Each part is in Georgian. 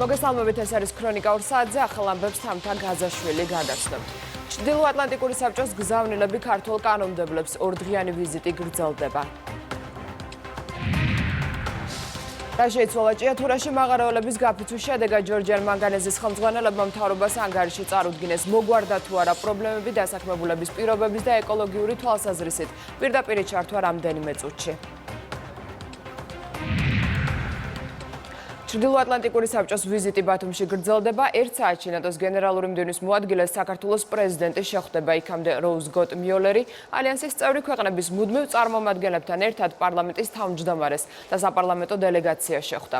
მოგესალმებით, ეს არის ქრონიკა საათზე, ახალ ამბებს თამთა გაზაშვილი გადაცნობთ. ჩრდილოატლანტიკური საბჭოს გზავნილები ქართულ კანონმდებლებს ორდღიანი ვიზიტი გრძელდება. რა შეიცვალა ჭიათურაში მაღაროელების გაფიცვის შედეგად ჯორჯიან მანგანეზის ხელმძღვანელებმა მთავრობას ანგარიში წარუდგინეს. მოგვარდა თუ არა პრობლემები დასაქმებულების პირობების და ეკოლოგიური თვალსაზრისით. პირდაპირ ჩართვა რამდენიმე წუთში. ჩრდილოატლანტიკური საბჭოს ვიზიტი ბათუმში გრძელდება. 1 საათში ნატოს გენერალური მდივნის მოადგილეს საქართველოს პრეზიდენტი შეხვდება. იქამდე როუზ გოტ მიოლერი ალიანსის წევრი ქვეყნების მუდმივ წარმომადგენლებთან ერთად პარლამენტის თავმჯდომარეს და საპარლამენტო დელეგაცია შეხვდა.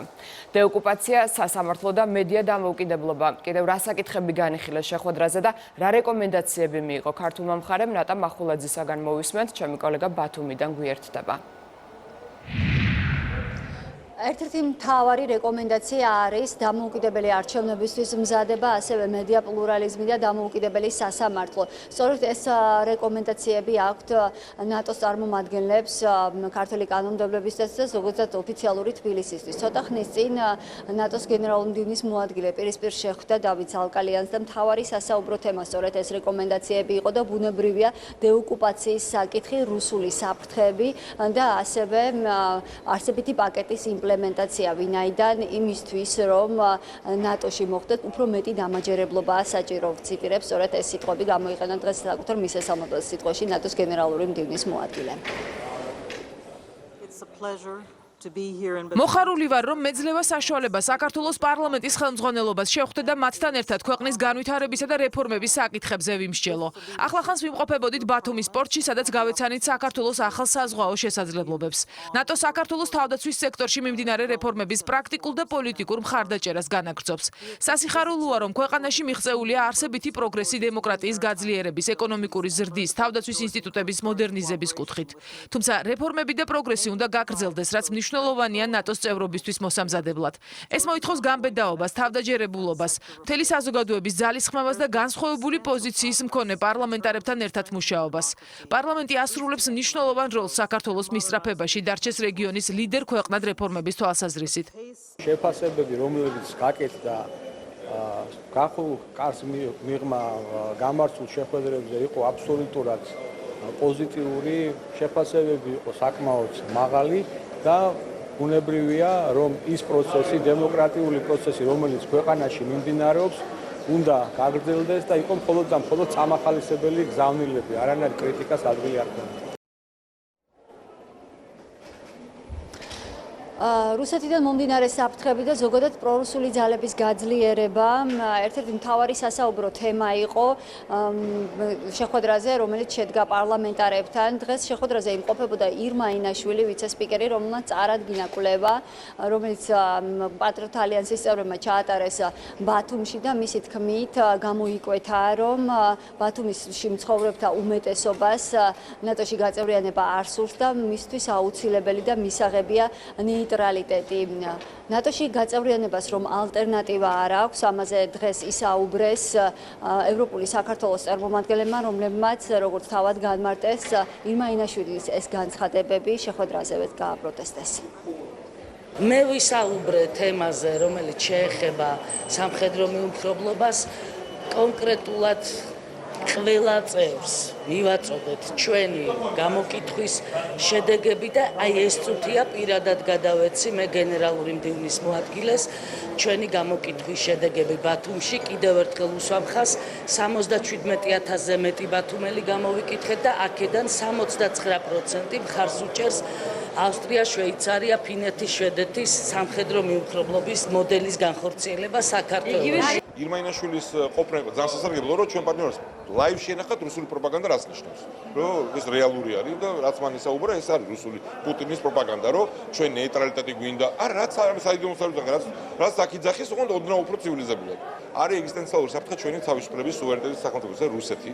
დეოკუპაცია, სასამართლო და მედია დამოუკიდებლობა. კიდევ რა საკითხები განიხილეს შეხვედრაზე და რა რეკომენდაციები მიიღო ქართულმა მხარემ, ნატა მახულაძისაგან მოვისმენთ, ჩემი კოლეგა ბათუმიდან გვიერთდება. ერთ-ერთი მთავარი რეკომენდაცია არის დამოუკიდებელი არჩევნებისთვის მზადება, ასევე მედია პლურალიზმი და დამოუკიდებელი სასამართლო. სწორედ ეს რეკომენდაციები აქვთ ნატოს წარმომადგენლებს ქართული კანონმდებლობისთვის და ზოგადად ოფიციალური თბილისისთვის. ცოტა ხნის წინ ნატოს გენერალური მდივნის მოადგილე პირისპირ შეხვდა დავით ზალკალიანს და მთავარი სასაუბრო თემა სწორედ ეს რეკომენდაციები იყო და ბუნებრივია დეოკუპაციის საკითხი, რუსული საფრთხეები და ასევე არსებითი პაკეტის იმპლემენტაცია, ვინაიდან იმისთვის, რომ ნატოში მოხდეს უფრო მეტი დამაჯერებლობაა საჭირო. ვციტირებ, სწორედ ეს სიტყვები გამოიყენა დღეს საკუთარ მისასალმებლო სიტყვაში ნატოს გენერალური მდივნის მოადგილემ. მოხარული ვარ, რომ მეძლევა საშუალება საქართველოს პარლამენტის ხელმძღვანელობას შეხვდე და მათთან ერთად ქვეყნის განვითარებისა და რეფორმების საკითხებზე ვიმსჯელო. ახლახანს ვიმყოფებოდით ბათუმის პორტში, სადაც გავეცანით საქართველოს ახალ საზღვაო შესაძლებლობებს. ნატო საქართველოს თავდაცვის სექტორში მიმდინარე რეფორმების პრაქტიკულ და პოლიტიკურ მხარდაჭერას განაგრძობს. სასიხარულოა, რომ ქვეყანაში მიღწეულია არსებითი პროგრესი დემოკრატიის გაძლიერების, ეკონომიკური ზრდის, თავდაცვის ინსტიტუტების მოდერნიზების კუთხით. თუმცა რეფორმები და პროგრესი უნდა გაგრძელდეს, რაც მნიშვნელოვანია ნატოს წევრობისთვის მოსამზადებლად. ეს მოითხოვს გამბედაობას, თავდაჯერებულობას, მთელი საზოგადოების ძალისხმევას და განსხვავებული პოზიციის მქონე პარლამენტარებთან ერთად მუშაობას. პარლამენტი ასრულებს მნიშვნელოვან როლს საქართველოს მისწრაფებაში, დარჩეს რეგიონის ლიდერ ქვეყნად რეფორმების თვალსაზრისით. შეფასებები, რომლებიც გაკეთდა გახულ კარს მიღმა გამართულ შეხვედრებზე იყო აბსოლუტურად პოზიტიური, შეფასებები იყო საკმაოდ მაღალი და ბუნებრივია, რომ ის პროცესი, დემოკრატიული პროცესი, რომელიც ქვეყანაში მიმდინარეობს, უნდა გაგრძელდეს და იყო მხოლოდ და მხოლოდ სამახალისებელი გზავნილები, არანაირი კრიტიკას ადგილი არ ქონდა. რუსეთიდან მომდინარე საფრთხები და ზოგადად პრორუსული ძალების გაძლიერება ერთ-ერთი მთავარი სასაუბრო თემა იყო შეხვედრაზე, რომელიც შედგა პარლამენტარებთან. დღეს შეხვედრაზე იმყოფებოდა ირმა ინაშვილი, ვიცე-სპიკერი, რომელმაც წარადგინა კვლევა, რომელიც პატრიოტთა ალიანსის წევრებმა ჩაატარეს ბათუმში და მისი თქმით გამოიკვეთა, რომ ბათუმში მცხოვრებთა უმეტესობას ნატოში გაწევრიანება არ სურს და მისთვის აუცილებელი და მისაღებია ნეიტრალიტეტი. ნატოში გაწევრიანებას რომ ალტერნატივა არ აქვს, ამაზე დღეს ისაუბრეს ევროპული საქართველოს წარმომადგენლებმა, რომლებმაც როგორც თავად განმარტეს, ირმა ინაშვილის ეს განცხადებები შეხვედრაზეც გააპროტესტეს. მე ვისაუბრე თემაზე, რომელიც შეეხება სამხედრო მიუმხრობლობას, კონკრეტულად ყველა წევრს მივაწოდეთ ჩვენი გამოკითხვის შედეგები და აი ეს წუთია პირადად გადავეცი მე გენერალური მდივნის მოადგილეს ჩვენი გამოკითხვის შედეგები ბათუმში. კიდევ ერთხელ უსვამ ხაზს 77,000-ზე მეტი ბათუმელი გამოვიკითხეთ და აქედან 69% მხარს უჭერს ავსტრია, შვეიცარია, ფინეთი, შვედეთის სამხედრო მიუმხრობლობის მოდელის განხორციელება საქართველოში. ირმა ინაშვილის ყოფნა იყო ძალიან სასარგებლო, რომ ჩვენ პარტნიორებს ლაივში ენახათ რუსული პროპაგანდა რას ნიშნავს. რომ ეს რეალური არის და რაც მან ისაუბრა, ეს არის რუსული პუტინის პროპაგანდა, რომ ჩვენ ნეიტრალიტეტი გვინდა. რაც რაც აქიძახის, ოღონდ ოდნავ უფრო ცივილიზებულად. არის ეგზისტენციალური საფრთხე ჩვენი თავისუფლების სუვერენიტეტის სახელმწიფოზე, რუსეთი,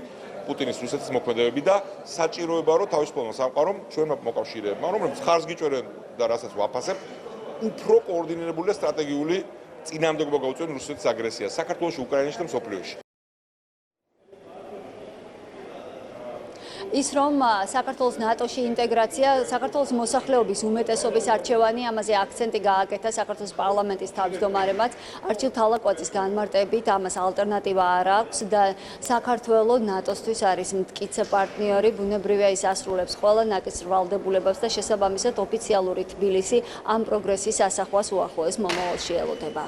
პუტინის რუსეთის მოქმედებები და საჭიროება, რომ თავისუფლმა სამყარომ ჩვენმა მოკავშირეებმა, რომლებიც ხარს გიჭერენ და რასაც ვაფასებ, უფრო კოორდინირებული და სტრატეგიული წინააღმდეგობა გაუწევენ რუსეთის აგრესიას საქართველოში, უკრაინაში და მსოფლიოში. ის რომ საქართველოს ნატოში ინტეგრაცია, საქართველოს მოსახლეობის უმეტესობის არჩევანი, ამაზე აქცენტი გააკეთა საქართველოს პარლამენტის თავმჯდომარემაც, არჩილ თალაკვაძის განმარტებით, ამას ალტერნატივა არ აქვს და საქართველო ნატოსთვის არის მტკიცე პარტნიორი, ბუნებრივია ის ასრულებს ყველა ნაკის ვალდებულებებს და შესაბამისად ოფიციალური თბილისი ამ პროგრესის ასახვას უახლოეს მომავალში ელოდება.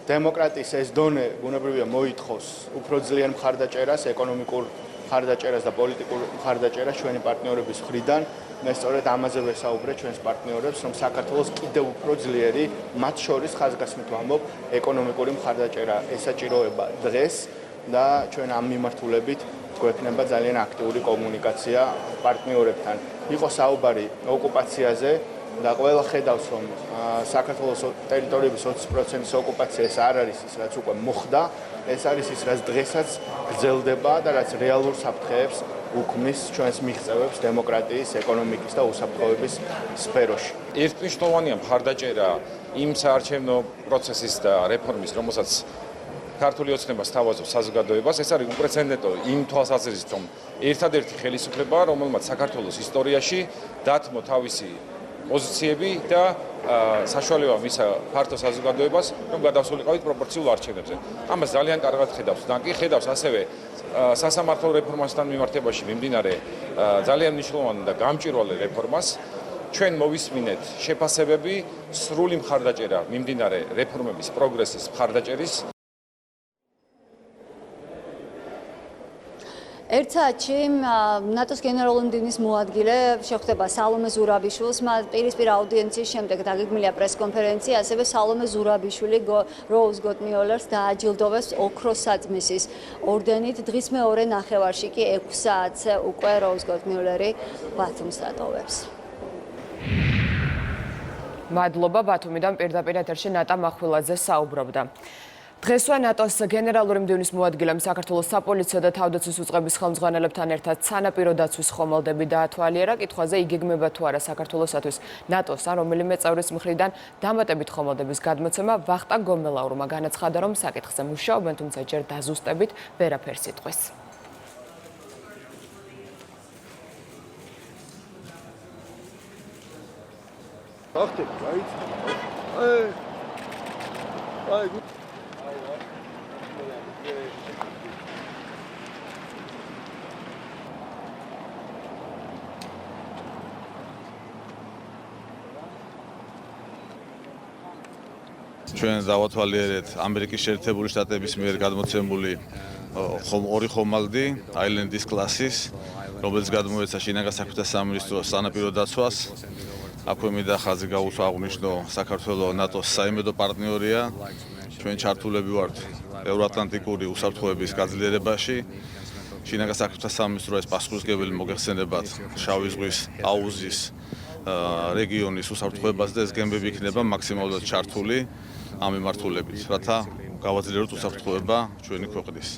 დემოკრატიის ეს დონე ბუნებრივია მოითხოვს უფრო ძლიერ მხარდაჭერას, ეკონომიკურ მხარდაჭერას და პოლიტიკურ მხარდაჭერას ჩვენი პარტნიორების მხრიდან. მე სწორედ ამაზე ვესაუბრე ჩვენს პარტნიორებს, რომ საქართველოს კიდევ უფრო ძლიერი, მათ შორის ხაზგასმით ვამბობ, ეკონომიკური მხარდაჭერა ესაჭიროება დღეს და ჩვენ ამ მიმართულებით გვექნება ძალიან აქტიური კომუნიკაცია პარტნიორებთან. იყო საუბარი ოკუპაციაზე და ყველა ხედავს, რომ საქართველოს ტერიტორიების 20%-ის ოკუპაცია ეს არ არის ის, რაც უკვე მოხდა, ეს არის ის, რაც დღესაც გრძელდება და რაც რეალურ საფრთხეებს უქმნის ჩვენს მიღწევებს დემოკრატიის, ეკონომიკის და უსაფრთხოების სფეროში. ერთნიშნულოვანია მხარდაჭერა იმ საარჩევნო პროცესის და რეფორმის, რომელსაც ქართული ოცნება სთავაზობს საზოგადოებას, ეს არის უპრეცედენტო იმ თვალსაზრისით, რომ ერთადერთი ხელისუფლება, რომელმაც საქართველოს ისტორიაში დათმო თავისი პოზიციები და საშუალება მისა ფართო საზოგადოებას, რომ გადასულიყავით პროპორციულ არჩევნებზე. ამას ძალიან კარგად ხედავს და კი ხედავს ასევე სასამართლო რეფორმასთან მიმართებაში მიმდინარე ძალიან მნიშვნელოვან და გამჭვირვალე რეფორმას. ჩვენ მოვისმინეთ შეფასებები, სრული მხარდაჭერა მიმდინარე რეფორმების პროგრესის მხარდაჭერის. ერთ საათში ნატოს გენერალური მდივნის მოადგილე შეხვდება სალომე ზურაბიშვილს, პირისპირ აუდიენციის შემდეგ დაგეგმილია პრესკონფერენცია, ასევე სალომე ზურაბიშვილი როუზ გოტ-მიოლერს დააჯილდოვეს ოქროს საძმისის ორდენით. დღის მეორე ნახევარში კი 6 საათზე უკვე როუზ გოტ-მიოლერი ბათუმს დატოვებს. მადლობა, ბათუმიდან პირდაპირ ეთერში ნატა მახვილაძე საუბრობდა. დღესვე ნატოს გენერალური მდივნის მოადგილემ საქართველოს საპოლიციო და თავდაცვის უწყების ხელმძღვანელებთან ერთად სანაპირო დაცვის ხომალდები დაათვალიერა. კითხვაზე იგეგმება თუ არა საქართველოსათვის ნატოს ან რომელიმე წევრის მხრიდან დამატებით ხომალდების გადმოცემა. ვახტანგ გომელაურმა განაცხადა, რომ საკითხზე მუშაობენ, თუმცა ჯერ დაზუსტებით ვერაფერს იტყვის. ჩვენ დავათვალიერეთ ამერიკის შეერთებული შტატების მიერ გადმოცემული ორი ხომალდი აილენდის კლასის, რომელიც გადმოეცა შინაგან საქმეთა სამინისტროს სანაპირო დაცვას. აქვე მინდა ხაზი გაუსაღვნიშნო, საქართველოს ნატოს საიმედო პარტნიორია. ჩვენ ჩართულები ვართ ევროატლანტიკური უსაფრთხოების გაძლიერებაში. შინაგან საქმეთა სამინისტრო ეს პასუხისმგებელი მოგეხსენებათ შავი ზღვის აუზის რეგიონის უსაფრთხოებას და ეს გემბები იქნება მაქსიმალურად ჩართული ამ მიმართულებით, რათა გავაძლიეროთ უსაფრთხოება ჩვენი ქვეყნის.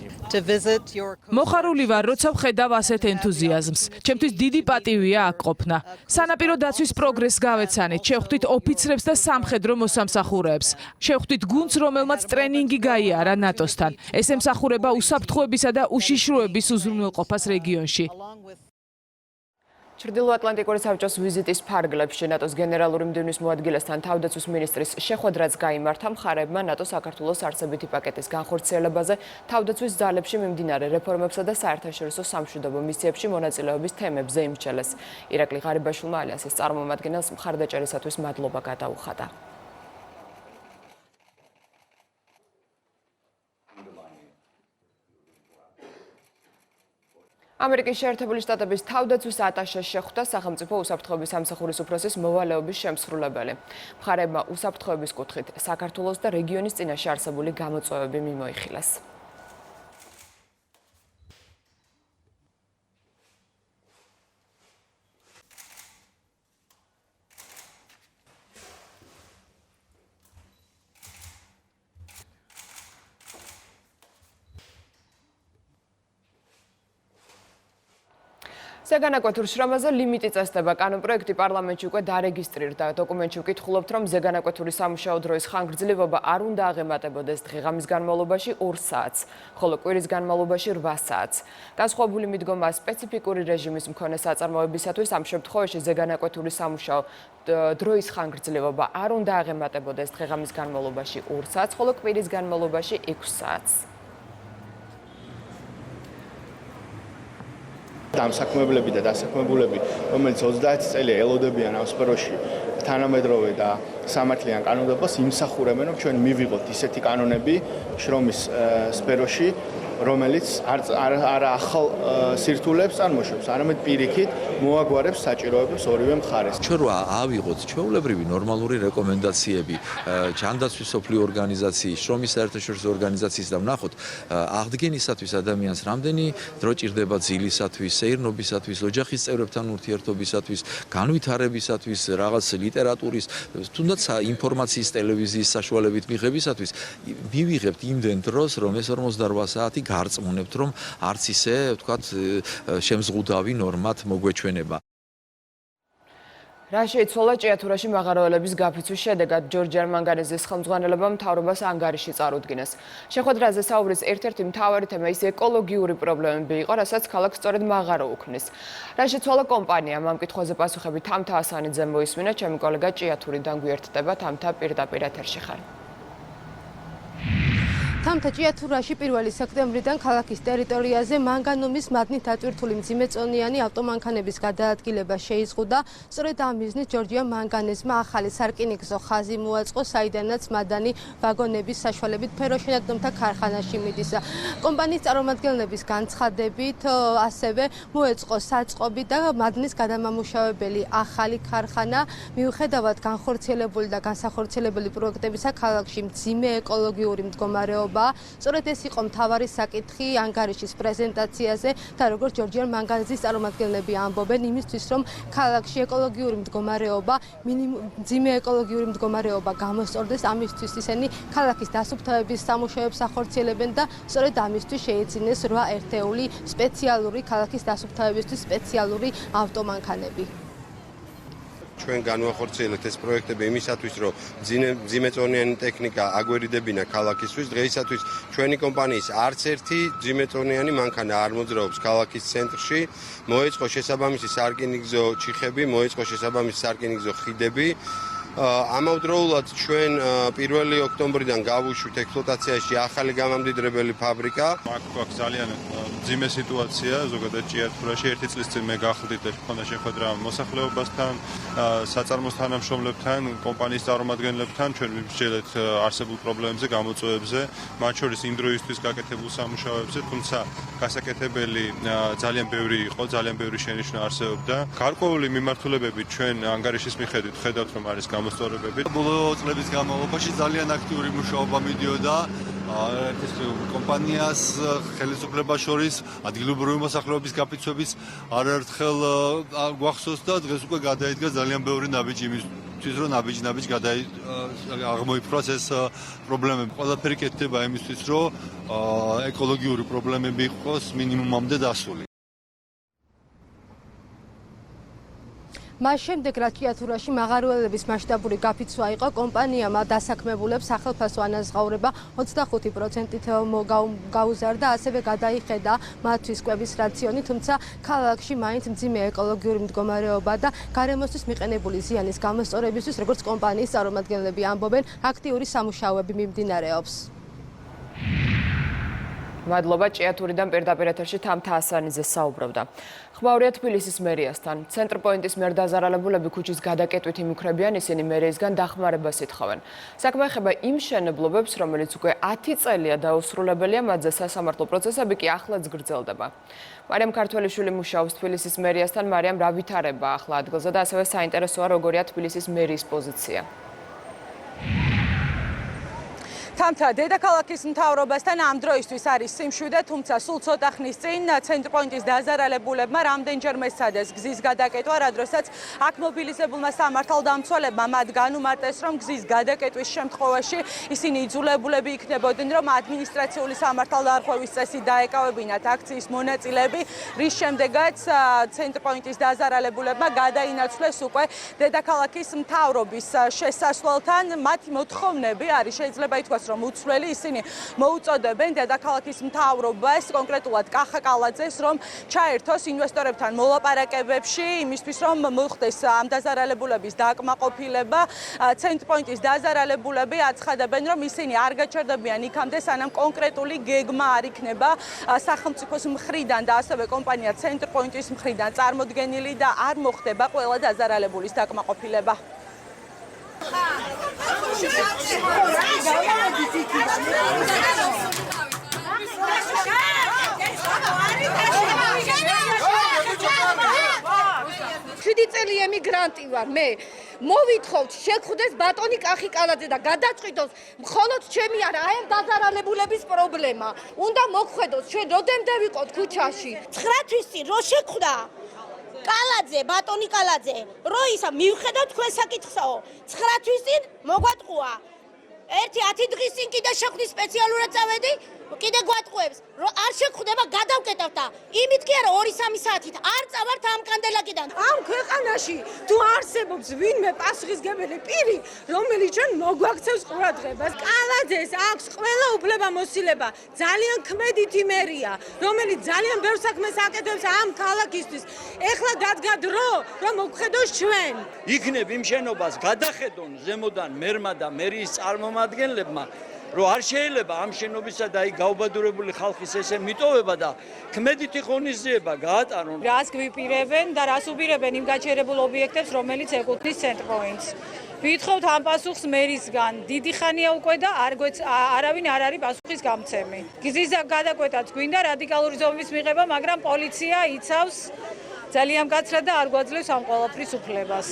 მოხარული ვარ, როცა ვხედავ ასეთ ენთუზიაზმს. ჩემთვის დიდი პატივია აქ ყოფნა. სანაპირო დაცვის პროგრესს გავეცანით, შევხვდით ოფიცრებს და სამხედრო მოსამსახურეებს. შევხვდით გუნდს, რომელმაც ტრენინგი გაიარა ნატოსთან. ეს ემსახურება უსაფრთხოებისა და უშიშროების უზრუნველყოფას რეგიონში. ჩრდილოატლანტიკური საბჭოს ვიზიტის ფარგლებში ნატოს გენერალური მდივნის მოადგილესთან თავდაცვის მინისტრის შეხვედრაც გაიმართა. მხარეებმა ნატოს საქართველოს არსებითი პაკეტის განხორციელებაზე, თავდაცვის ძალებში მიმდინარე რეფორმებსა და საერთაშორისო სამშვიდობო მისიებში მონაწილეობის თემებზე იმსჩელეს. ირაკლი ღარიბაშვილმა ალიანსის წარმომადგენელს მხარდაჭერისათვის მადლობა გადაუხადა. ამერიკის შეერთებული შტატების თავდაცვის ატაშეს შეხვდა სახელმწიფო უსაფრთხოების სამსახურის უფროსის მოვალეობის შემსრულებელი. მხარეებმა უსაფრთხოების კუთხით საქართველოს და რეგიონის წინაშე არსებული გამოწვევები მიმოიხილეს. ზეგანაკვეთურ შრომაზე ლიმიტი წესდება. კანონპროექტი პარლამენტში უკვე დარეგისტრირდა. დოკუმენტში ვკითხულობთ, რომ ზეგანაკვეთური სამუშაო დროის ხანგრძლივობა არ უნდა აღემატებოდეს დღე-ღამის განმავლობაში 2 საათს, ხოლო კვირის განმავლობაში 8 საათს. განსხვავებული მიდგომა სპეციფიკური რეჟიმის მქონე საწარმოებისათვის ამ შემთხვევაში ზეგანაკვეთური სამუშაო დროის ხანგრძლივობა არ უნდა აღემატებოდეს დღე-ღამის განმავლობაში 2 საათს, ხოლო კვირის განმავლობაში 6 საათს. დამსაქმებლები და დასაქმებულები, რომელიც 30 წელი ელოდებიან ამ სფეროში თანამედროვე და სამართლიან კანონმდებლობას, იმსახურებენ, რომ ჩვენ მივიღოთ ისეთი კანონები შრომის სფეროში, რომელიც არ ახალ სირთულეებს წარმოშობს, არამედ პირიქით მოაგვარებს საჭიროებებს ორივე მხარეს. ჩვენ რა ავიღოთ ჩვეულებრივი ნორმალური რეკომენდაციები ჯანდაცვის სოფლიო ორგანიზაციის, შრომის საერთაშორისო ორგანიზაციის და ვნახოთ აღდგენისათვის ადამიანს რამდენი დრო ჭირდება ძილისათვის, სეირნობისათვის, ოჯახის წევრებთან ურთიერთობისათვის, განვითარებისათვის, რაღაც ლიტერატურის, თუნდაც ინფორმაციის ტელევიზიის საშუალებით მიღებისათვის მივიღებთ იმდენ დროს, რომ ეს 48 საათი გარწმუნებთ, რომ არც ისე, ვთქვათ, შემზღუდავი ნორმად მოგვეჩვენება. რა შეიცვალა ჭიათურაში მაღაროელების გაფიცვის შედეგად ჯორჯიან მანგანეზის ხელმძღვანელობამ მთავრობას ანგარიში წარუდგინეს. შეხვედრაზე საუბრის ერთ-ერთი მთავარი თემა ის ეკოლოგიური პრობლემები იყო, რასაც ქალაქს სწორედ მაღარო უქმნის. რა შეიცვალა კომპანიამ ამ კითხვაზე პასუხები თამთა ასანიძემ მოისმინა, ჩემი კოლეგა ჭიათურიდან გვერდდება, თამთა პირდაპირ ეთერში ხარ. თამთა, ჭიათურაში 1 სექტემბრიდან ქალაქის ტერიტორიაზე მანგანუმის მადნით დატვირთული მძიმეწონიანი ავტომანქანების გადაადგილება შეიზღუდა. სწორედ ამ მიზნით ჯორჯიან მანგანეზმა ახალი სარკინიგზო ხაზი მოაწყო, საიდანაც მადანი ვაგონების საშუალებით ფეროშენადნომთა ქარხანაში მიდის. კომპანიის წარმომადგენლების განცხადებით ასევე მოეწყო საწყობი და მადნის გადამამუშავებელი ახალი ქარხანა. მიუხედავად განხორციელებული და განსახორციელებელი პროექტებისა, ქალაქში მძიმე ეკოლოგიური მდგომარეობა. სწორედ ეს იყო მთავარი საკითხი ანგარიშის პრეზენტაციაზე და როგორც ჯორჯიან მანგანეზის წარმომადგენლები ამბობენ, იმისთვის რომ ქალაქში ეკოლოგიური მდგომარეობა, მძიმე ეკოლოგიური მდგომარეობა გამოსწორდეს, ამისთვის ისინი ქალაქის დასუფთავების სამუშაოებს ახორციელებენ და სწორედ ამისთვის შეეძინეს 8 ერთეული სპეციალური ქალაქის დასუფთავებისთვის სპეციალური ავტომანქანები. ჩვენ განვახორციელებთ ეს პროექტები იმისათვის, რომ მძიმეწონიანი ტექნიკა აგვერიდებინა ქალაქისთვის. დღეისათვის ჩვენი კომპანიის არც ერთი მძიმეწონიანი მანქანა არ მოძრაობს ქალაქის ცენტრში. მოეწყო შესაბამისი სარკინიგზო ჩიხები, მოეწყო შესაბამისი სარკინიგზო ხიდები. ამავდროულად ჩვენ 1 ოქტომბრიდან გავუშვით ექსპლუატაციაში ახალი გამამდიდრებელი ფაბრიკა. აქ ძალიან მძიმე სიტუაცია, ზოგადად ჭიათურაში 1 წლის წინ მე გახლდით ხონდა შეხვედრა მოსახლეობასთან, საწარმოს თანამშრომლებთან, კომპანიის წარმომადგენლებთან, ჩვენ ვიმსჯელეთ არსებულ პრობლემებზე, გამოწვევებზე, მათ შორის იმ დროისთვის გაკეთებულ სამუშაოებზე, თუმცა გასაკეთებელი ძალიან ბევრი იყო, ძალიან ბევრი შენიშვნა არსებობდა. გარკვეული მიმართულებები ჩვენ ანგარიშის მიხედვით ხედავთ, რომ არის მოსწორებები. ბოლო წლების განმავლობაში ძალიან აქტიური მუშაობა მიდიოდა ეს კომპანიას ხელისუფლებას შორის ადგილობრივი მოსახლეობის გაფიცვების არაერთხელ გვახსოვს და დღეს უკვე გადაიდგა ძალიან ბევრი ნაბიჯი იმისთვის, რომ ნაბიჯ აღმოიფროს ეს პრობლემები. ყველაფერი კეთდება იმისთვის, რომ ეკოლოგიური პრობლემები იყოს მინიმუმამდე დასული. მას შემდეგ, რაც ჭიათურაში მაღაროელების მასშტაბური გაფიცვა იყო, კომპანიამ დასაქმებულებს სახელფასო ანაზღაურება 25%-ით გაუზარდა, ასევე გადაიხედა მათთვის კვების რაციონი, თუმცა ქალაქში მაინც მძიმე ეკოლოგიური მდგომარეობა და გარემოსთვის მიყენებული ზიანის გამოსწორებისთვის, როგორც კომპანიის წარმომადგენლები ამბობენ, აქტიური სამუშაოები მიმდინარეობს. მადლობა, ჭიათურიდან პირდაპირ ეთერში თამთა ასანიძე საუბრობდა. ხმაურია თბილისის მერიასთან. ცენტრპოინტის მიერ დაზარალებულები ქუჩის გადაკეტვით იმუქრებიან, ისინი მერიისგან დახმარებას ითხოვენ. საქმე ეხება იმ მშენებლობებს, რომელიც უკვე 10 წელია დაუსრულებელია, მათზე სასამართლო პროცესები კი ახლაც გრძელდება. მარიამ ქართველიშვილი მუშაობს თბილისის მერიასთან. მარიამ, რა ვითარება ახლა ადგილზე და ასევე საინტერესოა, როგორია თბილისის მერიის პოზიცია. თამთა დედაქალაქის მთავრობასთან ამ დროისთვის არის სიმშვიდე, თუმცა სულ ცოტა ხნის წინ ცენტრპოინტის დაზარალებულებმა რამდენჯერმე სცადეს გზის გადაკეტვა, რა დროსაც აქ მობილიზებულმა სამართალდამცველებმა მათ განუმარტეს, რომ გზის გადაკეტვის შემთხვევაში ისინი იძულებულები იქნებოდნენ, რომ ადმინისტრაციული სამართალდამხმევის წესი დაეკავებინათ აქციის მონაწილეები, რის შემდეგაც ცენტრპოინტის დაზარალებულებმა გადაინაცვლეს უკვე დედაქალაქის მთავრობის შესასვლელთან. მათი მოთხოვნები არის, შეიძლება ითქვას, რომ უცვლელი, ისინი მოუწოდებენ დედაქალაქის მთავრობას, კონკრეტულად კახაკალაძეს, რომ ჩაერთოს ინვესტორებთან მოლაპარაკებებში, იმისთვის, რომ მოხდეს ამ დაზარალებულების დაკმაყოფილება. ცენტრპოინტის დაზარალებულები აცხადებენ, რომ ისინი არ გაჩერდებიან იქამდე, სანამ კონკრეტული გეგმა არ იქნება სახელმწიფოს მხრიდან და ასევე კომპანია ცენტრპოინტის მხრიდან წარმოდგენილი და არ მოხდება ყველა დაზარალებულის დაკმაყოფილება. წელი ემიგრანტი ვარ მე. მოვითხოვთ შეხვდეს ბატონი კახიკალაძე და გადაწყვიტოს მხოლოდ ჩემი არა, აი ამ დაზარალებულების პრობლემა. უნდა მოგხვედოს ჩვენ როდემდე ვიყოთ ქუჩაში. 9 თვის წინ რო შეხვდა კალაძე, ბატონი კალაძე, რო ისა მივხედავ თქვენ საკითხსაო. 9 თვის წინ მოგვატყუა. 10 დღის წინ კიდე შეხვდი სპეციალურად წავედი, კიდე გვატყუებს. რო არ შეხვდება გადავკეტავ და იმით კი არა 2-3 საათით არ წავართ ამ კანდელაკიდან. ამ ქვეყანაში თუ არსებობს ვინმე პასუხისმგებელი პირი, რომელიც ჩვენ მოგვაქცევს ყურადღებას, კალაძეს აქვს ყველა უფლებამოსილება, ძალიან ქმედითი მერია, რომელიც ძალიან ბევრ საქმეს აკეთებს ამ ქალაქისთვის. ეხლა დადგა დრო, რომ მოგხედოს ჩვენ. იქნებ იმ შენობას გადახედონ ზემოდან მერმა და მერის წარმომადგენლებმა, რომ არ შეიძლება ამ შენობისა და აი გაუბადურებული ხალხის ესე მიტოვება და ქმედითი ღონისძიება გაატარონ. რას გვიპირებენ და რას უბირებენ იმ გაჩერებულ ობიექტებს, რომელიც ეკუთვნის ცენტრპოინტს. ვითხოვთ ამ პასუხს მერისგან. დიდი ხანია უკვე და არავინ არ არის პასუხის გამცემი. გზის გადაკვეთაც გვინდა რადიკალური ზომის მიღება, მაგრამ პოლიცია იცავს ძალიან მკაცრად და არ გვაძლევს ამ ყველაფრის უფლებას.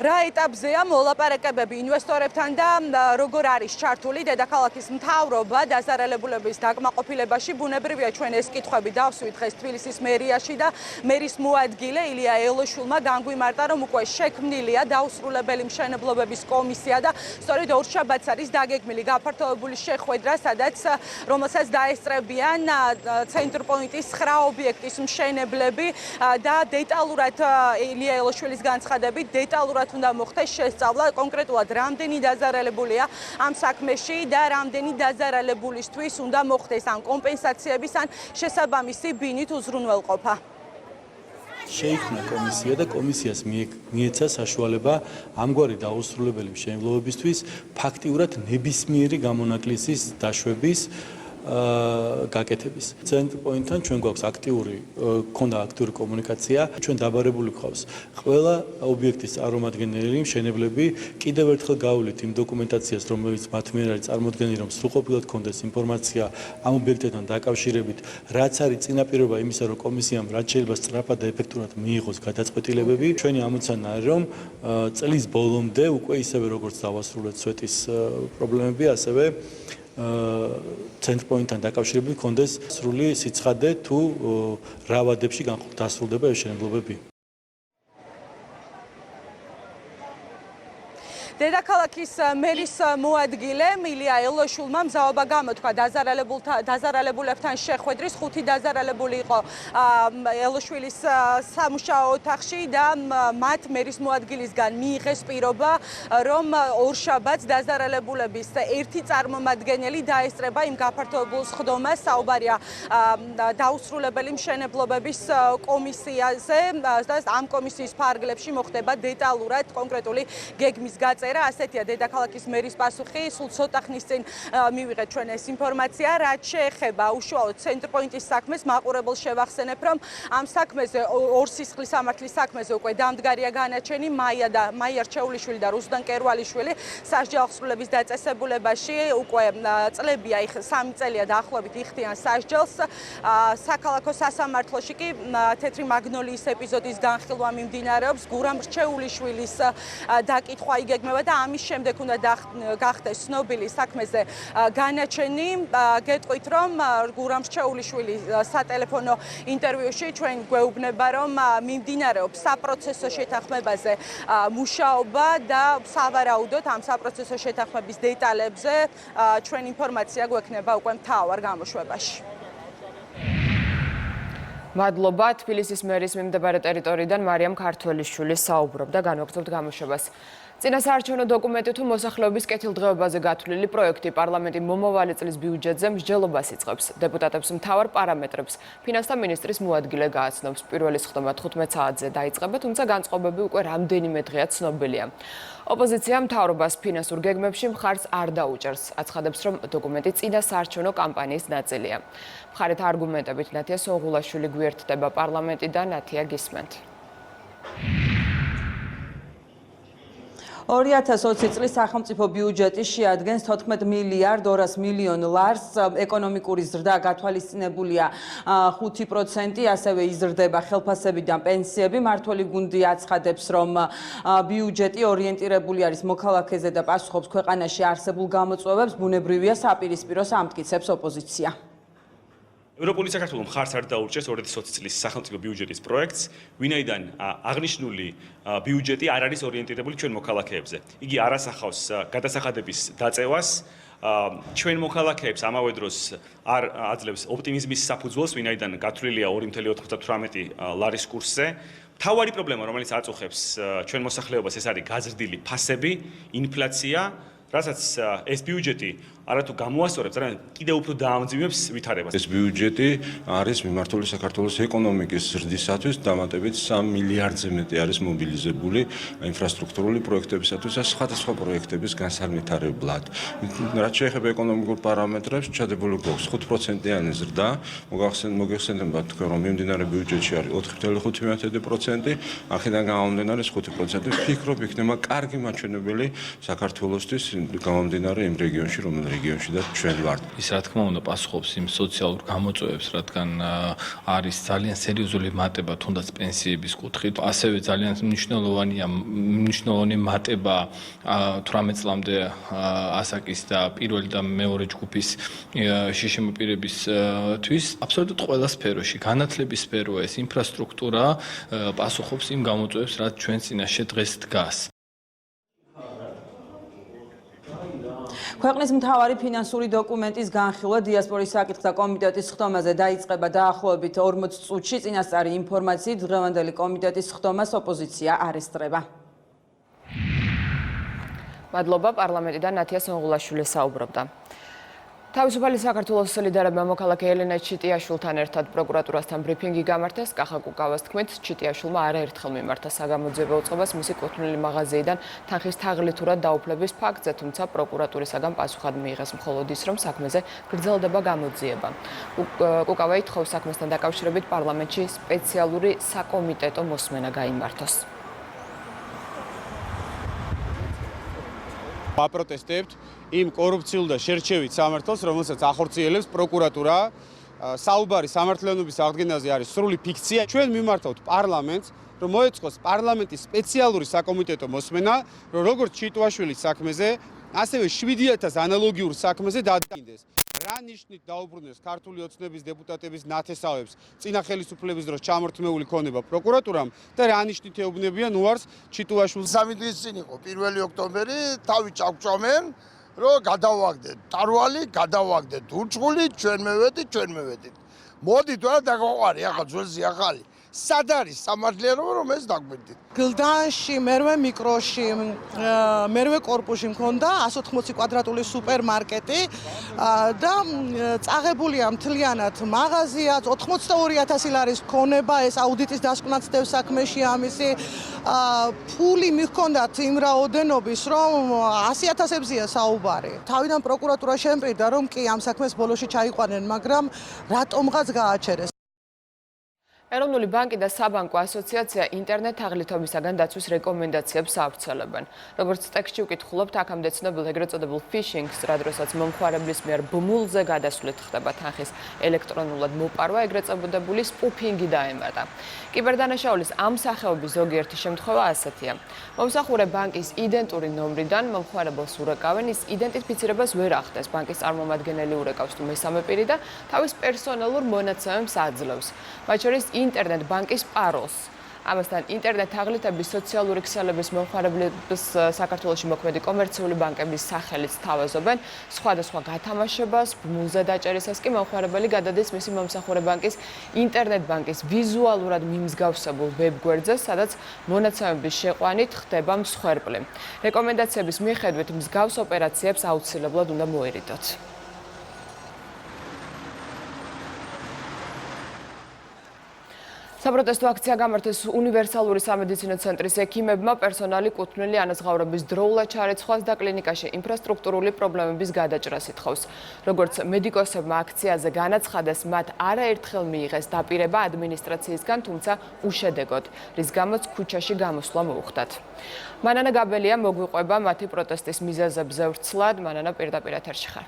რა ეტაპზეა მოლაპარაკებები ინვესტორებთან და როგორ არის ჩართული დედაქალაქის მთავრობა დაზარალებულების დაკმაყოფილებაში? ბუნებრივია ჩვენ ეს კითხვები დავსვით დღეს თბილისის მერიაში და მერის მოადგილე ილია ელოშულმა განგვიმარტა, რომ უკვე შექმნილია დაუსრულებელი მშენებლობების კომისია და სწორედ ორშაბათს არის დაგეგმილი გაფართოებული შეხვედრა, რომელსაც დაესწრებიან ცენტრპოინტის 9 ობიექტის მშენებლები და დეტალურად ილია ელოშვილის განცხადებით დეტალურად უნდა მოხდეს შესწავლა კონკრეტულად რამდენი დაზარალებულია ამ საქმეში და რამდენი დაზარალებულისთვის უნდა მოხდეს ან კომპენსაციების ან შესაბამისი ბინით უზრუნველყოფა. შეიქმნა კომისია და კომისიას მიეცა საშუალება ამგვარი დაუსრულებელი მშენებლობებისთვის ფაქტიურად ნებისმიერი გამონაკლისის დაშვების გაკეთების. ცენტრპოინტთან ჩვენ გვაქვს აქტიური კომუნიკაცია, ჩვენ დაბარებული გვყავს ყველა ობიექტის წარმომადგენელი, მშენებლები, კიდევ ერთხელ გავulit იმ დოკუმენტაციას, რომელიც მათ მიერ არის წარმოდგენილი, რომ სრულყოფილად გქონდეს ინფორმაცია ამ ობიექტებთან დაკავშირებით, რაც არის წინაპირობა იმისა, რომ კომისიამ რაც შეიძლება სწრაფად და ეფექტურად მიიღოს გადაწყვეტილებები. ჩვენი ამოცანა არის, რომ წლის ბოლომდე უკვე ისევე როგორც დავასრულეთ სვეტის პრობლემები, ასევე ცენტრპოინტთან დაკავშირებით კონდეს სრული სიცხადე თუ რა ვადებში დასრულდება ეს შენებლობები. დედაქალაქის მერის მოადგილე ილია ელოშულმა მზაობა გამოთქვა დაზარალებულებთან შეხვედრის. 5 დაზარალებული იყო ელოშვილის სამუშაო ოთახში და მათ მერის მოადგილისგან მიიღეს პირობა, რომ ორშაბათს დაზარალებულების ერთი წარმომადგენელი დაესწრება იმ გაფართოებულ სხდომას. საუბარია დაუსრულებელი მშენებლობების კომისიაზე და ამ კომისიის ფარგლებში მოხდება დეტალურად კონკრეტული გეგმის გაწევა. გადაწერა. ასეთია დედაქალაქის მერის პასუხი. სულ ცოტა ხნის წინ მივიღეთ ჩვენ ეს ინფორმაცია. რაც შეეხება უშუალოდ ცენტრპოინტის საქმეს, მაყურებელს შევახსენებ, რომ ამ საქმეზე ორსისხლის სამართლის საქმეზე უკვე დამდგარია განაჩენი მაია რჩეულიშვილი და რუსდან კერვალიშვილი სასჯელ აღსრულების დაწესებულებაში უკვე წლებია, 3 წელია დაახლოებით იხდიან სასჯელს. საქალაქო სასამართლოში კი თეთრი მაგნოლიის ეპიზოდის განხილვა მიმდინარეობს. გურამ რჩეულიშვილის დაკითხვა იგეგმება და ამის შემდეგ უნდა გახდეს ცნობილი საქმეზე განაჩენი. გეტყვით, რომ გურამ რჩეულიშვილი სატელეფონო ინტერვიუში ჩვენ გვეუბნება, რომ მიმდინარეობს საპროცესო შეთანხმებაზე მუშაობა და სავარაუდოდ ამ საპროცესო შეთანხმების დეტალებზე ჩვენ ინფორმაცია გვექნება უკვე მთავარ გამოშვებაში. მადლობა. თბილისის მერის მიმდებარე ტერიტორიიდან მარიამ ქართველიშვილი საუბრობდა. განვაგრძობთ გამოშვებას. წინასაარჩევნო დოკუმენტი თუ მოსახლეობის კეთილდღეობაზე გათვლილი პროექტი პარლამენტი მომავალი წლის ბიუჯეტზე მსჯელობას იწყებს. დეპუტატებს მთავარ პარამეტრებს ფინანსთა მინისტრის მოადგილე გააცნობს. პირველი სხდომა 15 საათზე დაიწყება, თუმცა განწყობები უკვე რამდენიმე დღეა ცნობილია. ოპოზიცია მთავრობას ფინანსურ გეგმებში მხარს არ დაუჭერს. აცხადებს, რომ დოკუმენტი წინასაარჩევნო კამპანიის ნაწილია. მხარეთა არგუმენტებით ნათია სონღულაშვილი გვერდდება პარლამენტიდან. ნათია, გისმენთ. 2020 წლის სახელმწიფო ბიუჯეტი შეადგენს 14 მილიარდ 200 მილიონ ლარს. ეკონომიკური ზრდა გათვალისწინებულია 5%, ასევე იზრდება ხელფასები და პენსიები. მმართველი გუნდი აცხადებს, რომ ბიუჯეტი ორიენტირებული არის მოქალაქეზე და პასუხობს ქვეყანაში არსებულ გამოწვევებს. ბუნებრივია საპირისპიროს ამტკიცებს ოპოზიცია. ევროპული საქართველოს მხარს არ დაურჩეს 2020 წლის სახელმწიფო ბიუჯეტის პროექტს, ვინაიდან აღნიშნული ბიუჯეტი არ არის ორიენტირებული ჩვენ მოქალაქეებზე. იგი არ ასახავს გადასახადების დაწევას, ჩვენ მოქალაქეებს ამავე დროს არ აძლევს ოპტიმიზმის საფუძველს, ვინაიდან გათვლილია 2.98 ლარის კურსზე. მთავარი პრობლემა, რომელიც აწუხებს ჩვენ მოსახლეობას, ეს არის გაზრდილი ფასები, ინფლაცია, რასაც ეს ბიუჯეტი არათუ გამოასწორებს, არამედ კიდევ უფრო დაამძიმებს ვითარებას. ეს ბიუჯეტი არის მიმართული საქართველოს ეკონომიკის ზრდისათვის, დამატებით 3 მილიარდზე მეტი არის მობილიზებული ინფრასტრუქტურული პროექტებისათვის და სხვადასხვა პროექტების განსაკუთრებლად. რაც შეეხება ეკონომიკურ პარამეტრებს, ჩადებული გვაქვს 5%-იანი ზრდა, მოგეხსენებათ თქვენ, რომ მიმდინარე ბიუჯეტში არის 4.5%, აქედან გამომდინარე 5% ვფიქრობ იქნება კარგი მაჩვენებელი საქართველოსთვის გამომდინარე იმ რეგიონში, რომელ რეგიონში და ჩვენ ვართ. ის რა თქმა უნდა პასუხობს იმ სოციალურ გამოწვევებს, რადგან არის ძალიან სერიოზული მატება თუნდაც პენსიების კუთხით. ასევე ძალიან მნიშვნელოვანი მატება 18 წლამდე ასაკის და პირველი და მეორე ჯგუფის შიშემაპირებისთვის. აბსოლუტურად ყველა სფეროში, განათლების სფერო, ეს ინფრასტრუქტურა პასუხობს იმ გამოწვევებს, რაც ჩვენ წინაშე დღეს დგას. ქვეყნის მთავარი ფინანსური დოკუმენტის განხილვა დიასპორის საკითხთა კომიტეტის ხდომაზე დაიწყება დაახლოებით 40 წუთში. წინასწარი ინფორმაციით დღევანდელი კომიტეტის ხდომას ოპოზიცია არ ესწრება. მადლობა. პარლამენტიდან ნათია სონღულაშვილი საუბრობდა. თავისუფალი საქართველოს სოლიდარებმა მოქალაქე ელენა ჩიტიაშვილთან ერთად პროკურატურასთან ბრიფინგი გამართეს. კახა კუკავას თქმით, ჩიტიაშვილმა არაერთხელ მიმართა საგამოძიებო უწყებას მისი კუთვნილი მაღაზიიდან თანხის თაღლითურად დაუფლების ფაქტზე, თუმცა პროკურატურისაგან პასუხად მიიღეს მხოლოდ ის, რომ საქმეზე გრძელდება გამოძიება. კუკავა ითხოვს საქმესთან დაკავშირებით პარლამენტში სპეციალური საკომიტეტო მოსმენა გაიმართოს. აპროტესტებთ იმ კორუფციულ და შერჩევით სამართალს, რომელსაც ახორციელებს პროკურატურა. საუბარი სამართლიანობის აღდგენაზე არის სრული ფიქცია. ჩვენ მიმართავთ პარლამენტს, რომ მოეწყოს პარლამენტის სპეციალური საკომიტეტო მოსმენა, რომ როგორც ჩიტუაშვილის საქმეზე, ასევე 7000 ანალოგიურ საქმეზე დადგინდეს. რა ნიშნით დაუბრუნდეს ქართული ოცნების დეპუტატების ნათესავებს წინა ხელისუფლების დროს ჩამორთმეული ქონება პროკურატურამ და რა ნიშნით ეუბნებიან უარს ჩიტუაშვილს. 3 დღის წინ იყო 1 ოქტომბერი, თავი ჩაგჭამენ, რომ გადავაგდეთ ტარვალი, გადავაგდეთ ურჩხული, ჩვენ მევედით. მოდით რა დაგვაყარი ახლა ძველზე ახალი. სად არის სამართლიანობა რომ ეს დაგვირდით? გლდანში, მერვე მიკროში, მერვე კორპუსში მქონდა 180 კვადრატული სუპერმარკეტი და წაღებულია მთლიანად მაღაზია, 82,000 ლარის ქონება, ეს აუდიტის დასკვნაც დევს საქმეში ამისი. ფული მიქონდათ იმ რაოდენობის, რომ 100,000-ებზეა საუბარი. თავიდან პროკურატურა შემპირდა, რომ კი ამ საქმეს ბოლოში ჩაიყვანენ, მაგრამ რატომღაც გააჩერეს. ეროვნული ბანკი და საბანკო ასოციაცია ინტერნეტ თაღლითობისაგან დაცვის რეკომენდაციებს ავრცელებენ. როგორც ტექსტში ვკითხულობთ, აქამდე ცნობილ ეგრეთ წოდებულ ფიშინგს, რადგანაც მომხმარებლის მიერ ბმულზე გადასვლით ხდება თანხის ელექტრონულად მოპარვა, ეგრეთ წოდებული სპუფინგი დაემატა. კიბერდანაშაულის ამ სახეობის ზოგიერთი შემთხვევა ასეთია. მომსახურე ბანკის იდენტური ნომრიდან მომხმარებელს ურეკავენ, ის იდენტიფიცირებას ვერ ახდენს, ბანკის წარმომადგენელი ურეკავს თუ მესამე პირი და თავის პერსონალურ მონაცემებს აძლევს. მათ შორის ინტერნეტ ბანკის პაროლს. ამასთან ინტერნეტ თაღლითების სოციალური ქსელების მომხმარებლებს საქართველოში მოქმედი კომერციული ბანკების სახელით თავაზობენ, სხვადასხვა გათამაშებას, ბმულზე დაჭერისას კი მომხმარებელი გადადის მისი მომსახურე ბანკის ინტერნეტ ბანკის ვიზუალურად მიმსგავსებულ ვებგვერდზე, სადაც მონაცემების შეყვანით ხდება მსხვერპლი. რეკომენდაციების მიხედვით მსგავს ოპერაციებს აუცილებლად უნდა მოერიდოთ. საპროტესტო აქცია გამართეს უნივერსალური სამედიცინო ცენტრის ექიმებმა პერსონალი კუთვნილი ანაზღაურების დროულად ჩარეცხვას და კლინიკაში ინფრასტრუქტურული პრობლემების გადაჭრას ითხოვს. როგორც მედიკოსებმა აქციაზე განაცხადეს, მათ არაერთხელ მიიღეს დაპირება ადმინისტრაციისგან, თუმცა უშედეგოდ, რის გამოც ქუჩაში გამოსვლა მოუხდათ. მანანა გაბელია მოგვიყვება მათი პროტესტის მიზეზებზე ვრცლად, მანანა პირდაპირ ეთერში ხარ.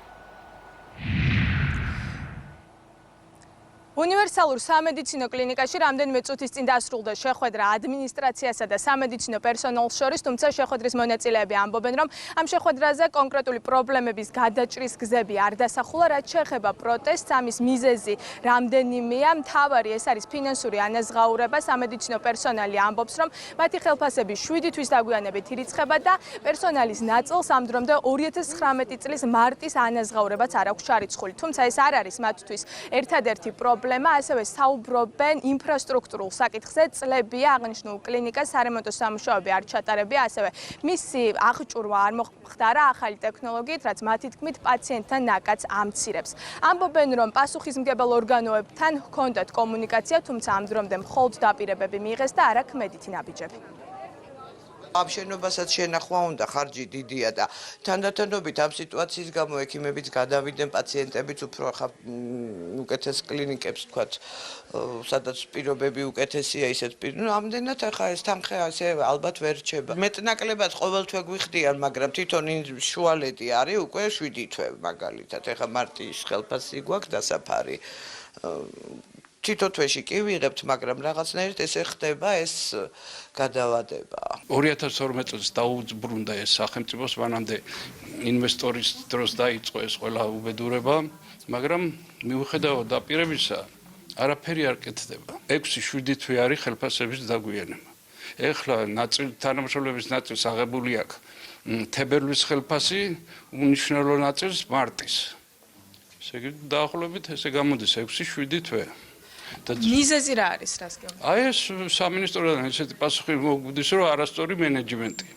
უნივერსალურ სამედიცინო კლინიკაში რამდენიმე წუთის წინ დასრულდა შეხვედრა ადმინისტრაციასა და სამედიცინო პერსონალს შორის, თუმცა შეხვედრის მონაწილეები ამბობენ, რომ ამ შეხვედრაზე კონკრეტული პრობლემების გადაჭრის გზები არ დასახულა, რაც შეეხება პროტესტს, ამის მიზეზი რამდენიმეა. მთავარი ეს არის ფინანსური ანაზღაურება. სამედიცინო პერსონალი ამბობს, რომ მათი ხელფასები 7 თვის დაგვიანებით ირიცხება და პერსონალის ნაწილს ამ დრომდე 2019 წლის მარტის ანაზღაურებაც არ აქვს ჩარიცხული. თუმცა ეს არ არის მათთვის ერთადერთი პრობლემა. ასევე საუბრობენ ინფრასტრუქტურულ საკითხზე, წლებია აღნიშნულ კლინიკას სარემონტო სამუშაოები არ ჩატარებია, ასევე მისი აღჭურვა არ მოხდარა ახალი ტექნოლოგიით, რაც მათი თქმით პაციენტთან ნაკადს ამცირებს. ამბობენ, რომ პასუხისმგებელ ორგანოებთან ჰქონდათ კომუნიკაცია, თუმცა ამ დრომდე მხოლოდ დაპირებები მიიღეს და არა ქმედითი ნაბიჯები. ამ შენობასაც შენახვა უნდა, ხარჯი დიდია და თანდათანობით ამ სიტუაციის გამო ექიმებიც გადავიდნენ, პაციენტებიც უფრო უკეთეს კლინიკებს თქვათ, სადაც პირობები უკეთესია, ისეთ ამდენად ახლა ეს თანხა ასე ალბათ ვერ რჩება. მეტნაკლებად ყოველთვე გვიხდიან, მაგრამ თვითონ შუალედი არის უკვე 7 თვე მაგალითად. ახლა მარტის ხელფასი გვაქვს დასაფარი. თითო თვეში კი ვიღებთ, მაგრამ რაღაცნაირად ესე ხდება ეს გადავადება. 2012 წელს დაუბრუნდა ეს სახელმწიფოს, მანამდე ინვესტორის დროს დაიწყო ეს ყველა უბედურება, მაგრამ მიუხედავად დაპირებისა, არაფერი არ კეთდება. 6-7 თვე არის ხელფასების დაგვიანება. ეხლა თანამშრომლების ნაწილს აღებული აქვს თებერვლის ხელფასი, უნიშნელო ნაწილს მარტის. ესე იგი დაახლოებით ესე გამოდის 6-7 თვე. მიზეზი რა არის, რას გეუბნები? აი ეს სამინისტროდან ესეთი პასუხი მოგვდის, რომ არასწორი მენეჯმენტი.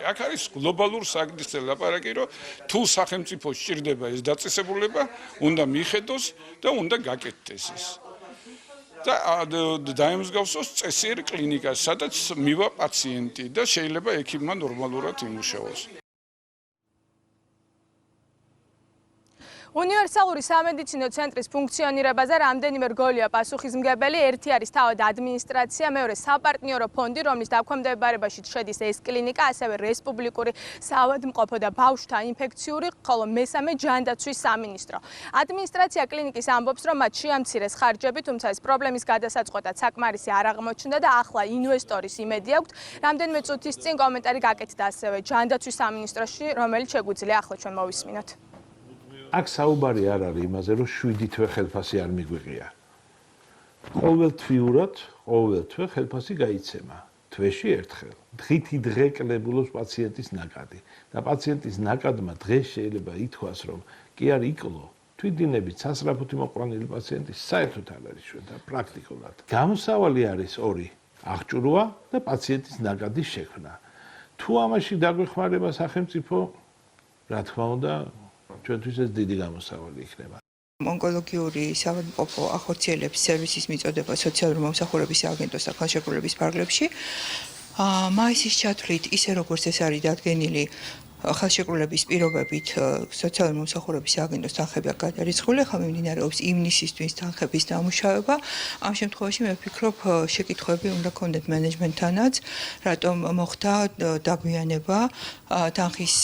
აქ არის გლობალურ საკითხზე ლაპარაკი, რომ თუ სახელმწიფო სჭირდება ეს დაწესებულება, უნდა მიხედოს და უნდა გაკეთდეს ეს. და დაემსგავსოს წესიერ კლინიკას, სადაც მივა პაციენტი და შეიძლება ექიმმა ნორმალურად იმუშაოს. უნივერსალური სამედიცინო ცენტრის ფუნქციონირებაზე რამდენიმე რგოლია პასუხისმგებელი. ერთი არის თავად ადმინისტრაცია, მეორე საპარტნიორო ფონდი, რომლის დაქვემდებარებაშიც შედის ეს კლინიკა, ასევე რესპუბლიკური საავადმყოფო და ბავშვთა ინფექციური, ხოლო მესამე ჯანდაცვის სამინისტრო. ადმინისტრაცია კლინიკის ამბობს, რომ მათ შეამცირეს ხარჯები, თუმცა ეს პრობლემის გადასაწყვეტად საკმარისი არ აღმოჩნდა და ახლა ინვესტორის იმედი აქვთ. რამდენიმე წუთის წინ კომენტარი გაკეთდა ასევე ჯანდაცვის სამინისტროში, რომელიც შეგვიძლია ახლა ჩვენ მოვისმინოთ. აქ საუბარი არ არის იმაზე, რომ 7 თვე ხელფასი არ მიგვიღია. ყოველთვიურად, ყოველ თვე ხელფასი გაიცემა. თვეში ერთხელ. დღით იდღეკლებულობს პაციენტის ნაკადი და პაციენტის ნაკადმა დღეს შეიძლება ითქვას, რომ კი არ იკლო, თვითდინებით სასწრაფოდ მოყვანილი პაციენტი საერთოდ არ არის ჩვენ და პრაქტიკულად. გამოსავალი არის ორი: აღჭურვა და პაციენტის ნაკადის შექმნა. თუ ამაში დაგვეხმარება სახელმწიფო, რა თქმა უნდა, ჩვენთვის ეს დიდი გამოსავალი იქნება. ონკოლოგიური საავადმყოფო ახორციელებს სერვისის მიწოდება სოციალური მომსახურების სააგენტოს და ხელშეკრულების ფარგლებში. მაისის ჩათვლით, ისე როგორც ეს არის დადგენილი ხელშეკრულების პირობებით სოციალური მომსახურების სააგენტოს თანხები გადარიცხული, ხა მიმდინარეობს ივნისისთვის თანხების დამუშავება. ამ შემთხვევაში მე ვფიქრობ, შეკითხვები უნდა გქონდეთ მენეჯმენტთანაც, რატომ მოხდა დაგვიანება თანხის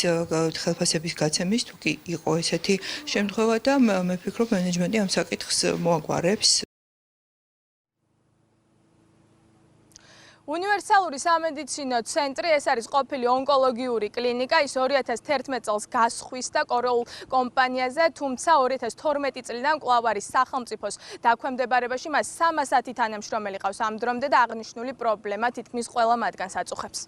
ხელფასების გაცემის, თუ კი იყო ესეთი შემთხვევა და მე ვფიქრობ, მენეჯმენტი ამ საკითხს მოაგვარებს. უნივერსალური სამედიცინო ცენტრი, ეს არის ყოფილი ონკოლოგიური კლინიკა, ის 2011 წელს გასხვისდა კორეულ კომპანიაზე, თუმცა 2012 წლიდან კვლავ არის სახელმწიფოს დაქვემდებარებაში, მას 310 თანამშრომელი ყავს ამ დრომდე და აღნიშნული პრობლემა თითქმის ყველა მათგანს აწუხებს.